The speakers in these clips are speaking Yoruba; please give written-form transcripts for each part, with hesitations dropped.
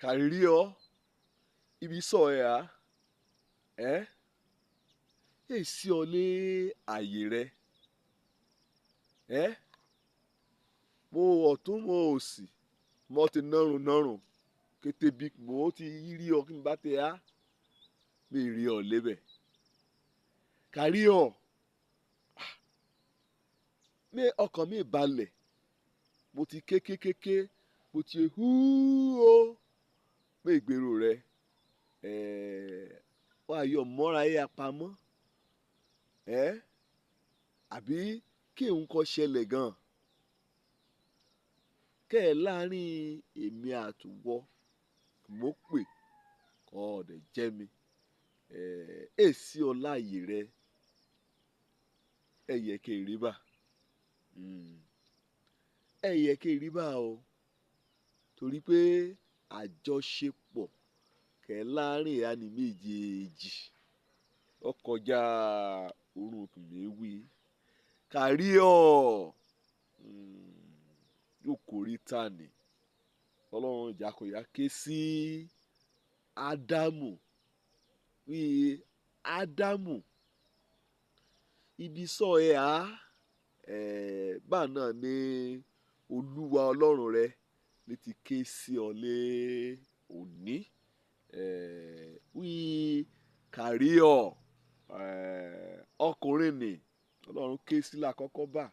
Kàríọ́ ibi sọ ẹ̀ á ẹ́ èsì ọ lé àyè rẹ ẹ́ mo ọ̀tún mo òsì mo ti nọ́rùn kété bí mo ti rí ọ kí n bá tẹ á mi rí ọ lébẹ̀ Kàríọ́ mi ọkàn mi balẹ̀ mo ti kékékéké mo ti húó pé ìgbèrò rẹ wà yọ mọ́ra yẹ apamọ́ àbí kí n kọ́ ṣẹlẹ̀ gan kẹ́ ẹ̀ láàrin èmi àtúwọ́ mo pè kọ́ ọ̀dẹ̀ jẹ́ mi èsì ọláyè rẹ ẹ yẹ kí n rí bá ẹ yẹ kí n rí bá o torí pé àjọṣepọ̀ kẹ́ láàrin àní méjèèjì ọkọjá orun kìmẹ̀wé Kàríọ́ yóò kórè tani ọlọ́run ìjàkọ̀yà ké sí Ádámù wí Ádámù ibi sọ ẹ á bá náà ní olúwa ọlọ́run rẹ létí ké sí ọ lé òní wí Kàríọ́ ọkùnrin ni ọlọ́run ké sí lákọ́kọ́ bá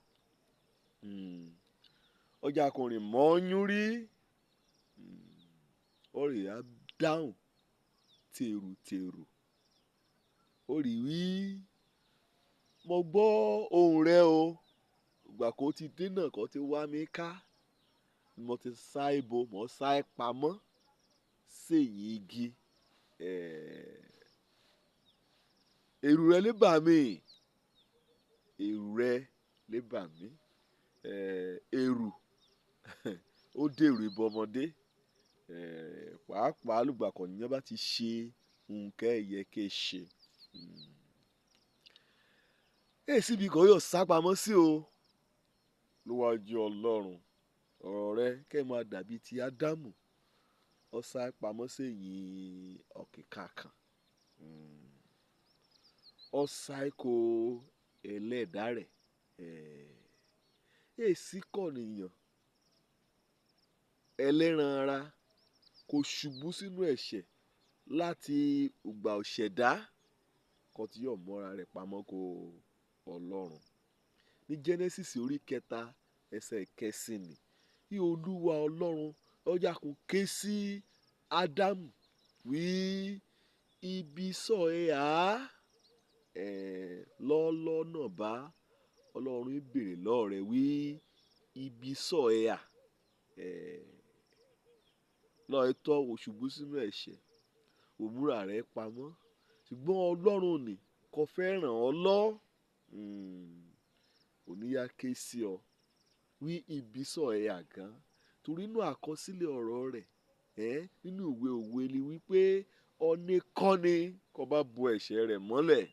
ọjà akọrin mọ́ọ́yún rí ọ̀rẹ́ á dáhùn tèrùtèrù ó rí wí mo gbọ́ ohùn rẹ o ìgbà kó ti dènà kó ti wá mi ká mo ti sá ibo mo sá ẹ pamọ́ sẹ́yìn igi ẹ̀rù rẹ lè bà mí ẹ̀rù rẹ lè bà mí ẹ̀rù ó dèrò ìbọmọdé pàápàá lùgbàkọ̀ nìyẹn bá ti ṣe nǹkan ẹ̀yẹ kẹ́ ṣe èsì ibi kan yóò sá pamọ́ sí o níwájú ọlọ́run ọ̀rọ̀ rẹ kẹ́ máa dàbí ti Ádámù ó sá pamọ́ sẹ́yìn ọ̀kìkà kan ó sá kó ẹlẹ́dàá rẹ̀ èsì kọ́ nìyàn ẹlẹ́ran ara kò ṣubú sínú ẹ̀ṣẹ̀ láti ìgbà òṣẹ̀dá kan tí yóò mọ́ra rẹ̀ pamọ́ kó ọlọ́run ní Genesis orí 3 ẹsẹ̀ 9 ni bí olúwa ọlọ́run ọjà kò ké sí Ádámù wí ibi sọ ẹ á lọ́ọ́lọ́ náà bá ọlọ́run béèrè lọ́ọ̀ rẹ̀ wí ibi sọ ẹ à lọ́ọ̀ tọ́ òṣùbù sínú ẹ̀ṣẹ̀ òmúra rẹ̀ pamọ́ ṣùgbọ́n ọlọ́run ni kò fẹ́ ràn ọ́ lọ́ oníyá ké sí ọ wí ibi sọ ẹ àgán torí inú àkọsílẹ̀ ọ̀rọ̀ rẹ̀ nínú ìwé òwe ni wípé ọ̀nì kọ́ni kò bá bo ẹ̀ṣẹ̀ rẹ̀ mọ́lẹ̀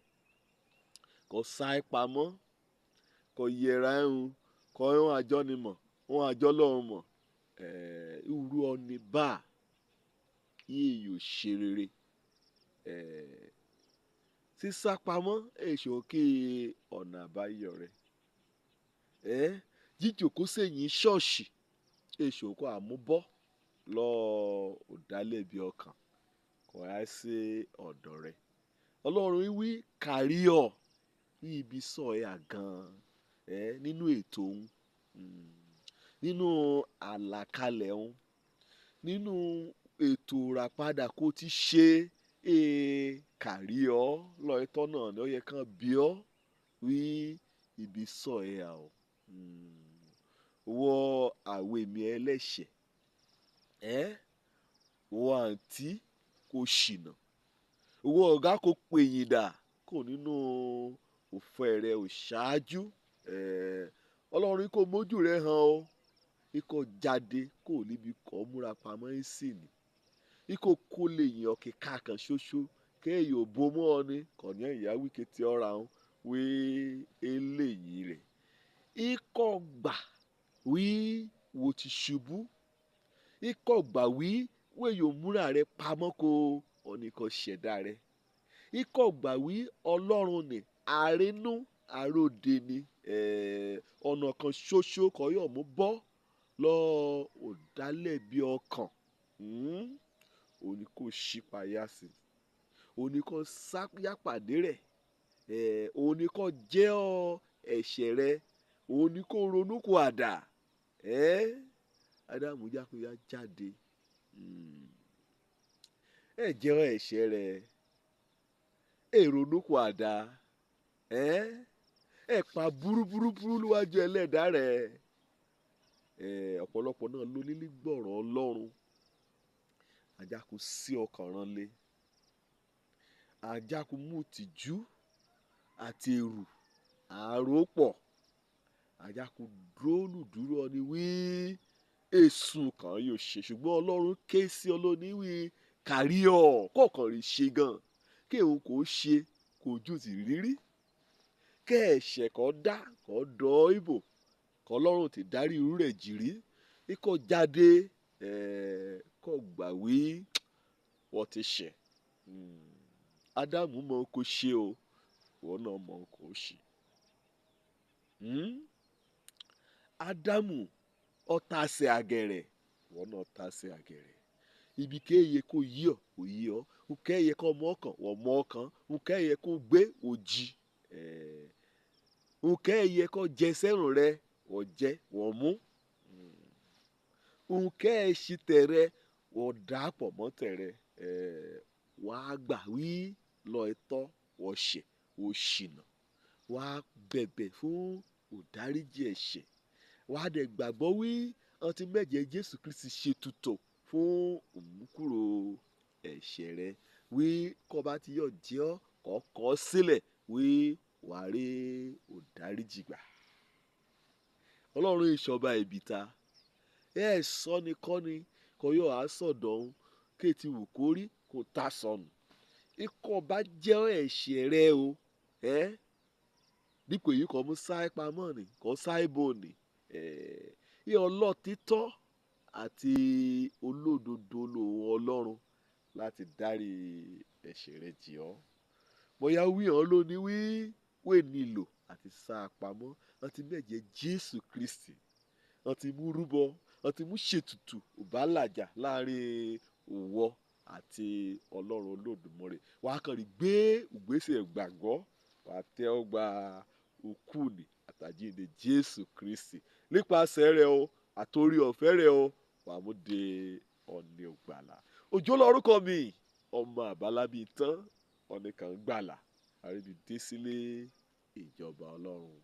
kò sá ẹ pamọ́ kò yẹra ẹ̀hún kò ẹ̀hún àjọnimọ̀ ẹ̀hún àjọlọ́run mọ̀ irú ọ̀nì bá yíyò ṣe rere sísá pamọ́ èso kí ọ̀nà àbáyọ rẹ̀ jíjòkó sẹ́yìn ṣọ́ọ̀ṣì èso kó àmúbọ́ lọ ọ̀dálẹ́bí ọkàn kò á sí ọ̀dọ̀ rẹ̀ ọlọ́run wí Kàríọ́ ní ibi sọ ẹ àgàn nínú ètò òun nínú àlàkalẹ̀ òun nínú ètò ìràpadà kó ti ṣe Kàríọ́ lọ́ọ̀tọ́ náà ni ó yẹ kán bí ọ́ wí ibi sọ ẹ à ọ́ wọ àwọ̀ èmi ẹlẹ́ṣẹ̀ wọ àǹtí kò ṣìnà wọ ọ̀gá kò pèyìn dà kò nínú òfin rẹ̀ ò ṣáájú ọlọ́run kò mójú rẹ̀ hàn ọ́ ikọ̀ jáde kò níbi kọ́ múra pamọ́ sí ni ikọ̀ kó lè yàn kíkà kan ṣoṣo kéèyàn ò bomọ́ ọ ni kọ̀ní ẹ̀yà wíkẹ́ tí ọ̀ra ọ́n wí eléyìí rẹ̀ ikọ̀ gbà wí wo ti ṣubú ikọ̀ gbà wí wé yóò múra rẹ pamọ́ kó ọ̀nìkan ṣẹ̀dá rẹ ikọ̀ gbà wí ọlọ́run ní àrínú àròdè ni ọ̀nà kan ṣoṣo kọ́ yóò mú bọ́ lọ ọ̀dàlẹ̀bí ọkàn òní kò ṣípayá sí òní kò sáyàpàdé rẹ̀ òní kò jẹ́ ọ ẹ̀ṣẹ̀ rẹ òní kò ronúkú àdá Ádámù jákúyá jáde ẹ jẹ́ ọ ẹ̀ṣẹ̀ rẹ ronúkú àdá ẹ pa búrúbúrúbúrú níwájú ẹlẹ́dàá rẹ ọ̀pọ̀lọpọ̀ náà ló nílí gbọ̀rọ̀ Ọlọ́run àjàkú sí ọkàn ránlé àjàkú mú tìjú àti èrù àròpọ̀ àjàkú dúró ni wí èsùn kan yóò ṣe ṣùgbọ́n Ọlọ́run ké sí ọlọ́ni wí kárí ọ̀ kọ̀ọ̀kan rí ṣe gan kí òun kò ṣe kò ju ti rírí kẹ́ ẹ̀ṣẹ̀ kọ́ dá kọ́ dọ́ ìbò kọ́ Ọlọ́run ti dárí irú rẹ̀ jìrí ikọ̀ jáde kọ́ gbà wí wọ́n ti ṣẹ̀ Ádámù mọ̀ kó ṣe o wọ́n náà mọ̀ kó ṣe Ádámù ọ̀tàsẹ̀ àgẹ̀rẹ̀ wọ́n náà tàsẹ̀ àgẹ̀rẹ̀ ibi kéye kó yí ọ kò yí ọ nkẹ́yẹ kó mọ́ ọkàn wọ́n mọ́ ọkàn nkẹ́yẹ kó gbé òjì nkẹ́yẹ kó jẹ sẹ́rùn rẹ wọ́n jẹ wọ́n mú nkẹ́yẹ ṣi tẹ̀rẹ wọ́n dàpọ̀ mọ́ tẹ̀rẹ wàá gbà wí lọ ẹ̀tọ́ wọ́n ṣẹ̀ wọ́n ṣìnà wàá bẹ̀bẹ̀ fún òdáríjì ẹ̀ṣẹ̀ wàá dẹ̀ gbàgbọ́ wí ọtí mẹ́jẹ Jésù Kristi ṣe tutù fún òmùkúrò ẹ̀ṣẹ̀ rẹ wí kọ́ bá ti yọ̀ jẹ́ ọ́ kọ́kọ́ sílẹ̀ wí wàá rí òdáríjì gbà Ọlọ́run ìṣọba ìbìta sọ́ni kọ́ni kọ́ yọ̀ á sọ̀dọ̀ ọ̀hún kéètì wù kó rí kó ta sọnù ikọ̀ bá jẹ́ ẹ̀ṣẹ̀ rẹ o dípò èyí kọ́ mú sáì pamọ́ ni kọ́ sáì bò ní ọlọ́títọ́ àti olódodo lòun Ọlọ́run láti dárí ẹ̀ṣẹ̀ rẹ jì ọ́ bóyá wí hàn lónìí wé nílò àti sá pamọ́ àti mẹ́jẹ Jésù Kristi àti mú rúbọ àti mú ṣètùtù òbálàjà láàrin òwò àti Ọlọ́run Olódùmarè wàá kàn rí gbé ìgbésẹ̀ gbàgbọ́ wàá tẹ́ ọ gba òkú ni àtàjíǹde Jésù Kristi nípasẹ̀ rẹ̀ o àtòrí ọ̀fẹ́ rẹ̀ o wàá mú de ọ̀nì ògbàlà òjò lórúkọ mi ọmọ àbálábí tán ọ̀nì kan gbàlà àríbi dé sílé ìjọba Ọlọ́run.